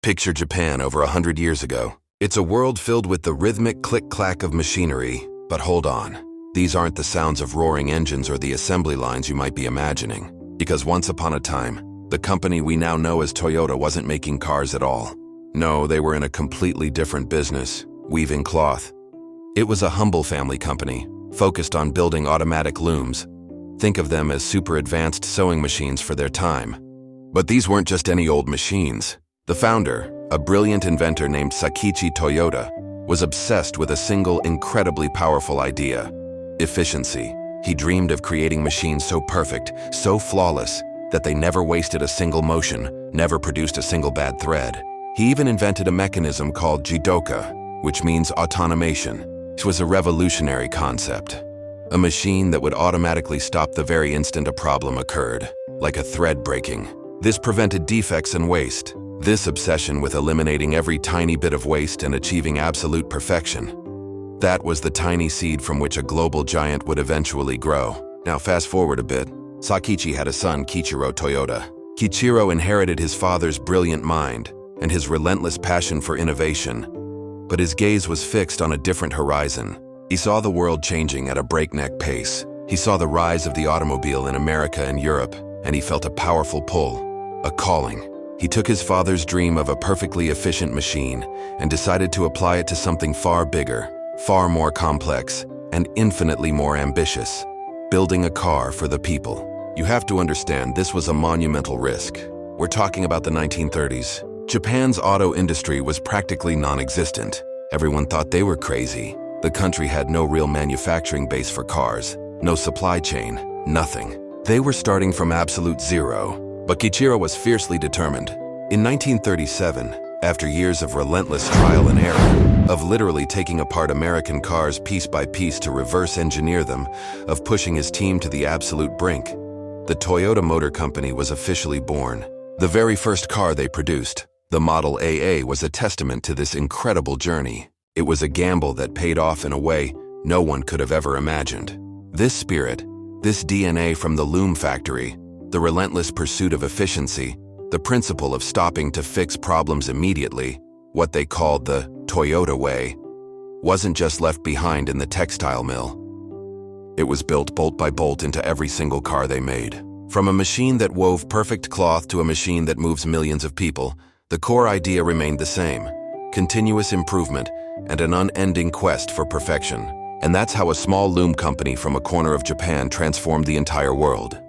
Picture Japan over 100 years ago. It's a world filled with the rhythmic click-clack of machinery. But hold on. These aren't the sounds of roaring engines or the assembly lines you might be imagining. Because once upon a time, the company we now know as Toyota wasn't making cars at all. No, they were in a completely different business, weaving cloth. It was a humble family company, focused on building automatic looms. Think of them as super advanced sewing machines for their time. But these weren't just any old machines. The founder, a brilliant inventor named Sakichi Toyoda, was obsessed with a single incredibly powerful idea: efficiency. He dreamed of creating machines so perfect, so flawless, that they never wasted a single motion, never produced a single bad thread. He even invented a mechanism called jidoka, which means automation. This was a revolutionary concept. A machine that would automatically stop the very instant a problem occurred, like a thread breaking. This prevented defects and waste. This obsession with eliminating every tiny bit of waste and achieving absolute perfection. That was the tiny seed from which a global giant would eventually grow. Now fast forward a bit. Sakichi had a son, Kiichiro Toyoda. Kiichiro inherited his father's brilliant mind and his relentless passion for innovation. But his gaze was fixed on a different horizon. He saw the world changing at a breakneck pace. He saw the rise of the automobile in America and Europe, and he felt a powerful pull, a calling. He took his father's dream of a perfectly efficient machine and decided to apply it to something far bigger, far more complex, and infinitely more ambitious: building a car for the people. You have to understand, this was a monumental risk. We're talking about the 1930s. Japan's auto industry was practically non-existent. Everyone thought they were crazy. The country had no real manufacturing base for cars, no supply chain, nothing. They were starting from absolute zero. But Kiichiro was fiercely determined. In 1937, after years of relentless trial and error, of literally taking apart American cars piece by piece to reverse engineer them, of pushing his team to the absolute brink, the Toyota Motor Company was officially born. The very first car they produced, the Model AA, was a testament to this incredible journey. It was a gamble that paid off in a way no one could have ever imagined. This spirit, this DNA from the loom factory, the relentless pursuit of efficiency, the principle of stopping to fix problems immediately, what they called the Toyota way, wasn't just left behind in the textile mill. It was built bolt by bolt into every single car they made. From a machine that wove perfect cloth to a machine that moves millions of people, the core idea remained the same: continuous improvement and an unending quest for perfection. And that's how a small loom company from a corner of Japan transformed the entire world.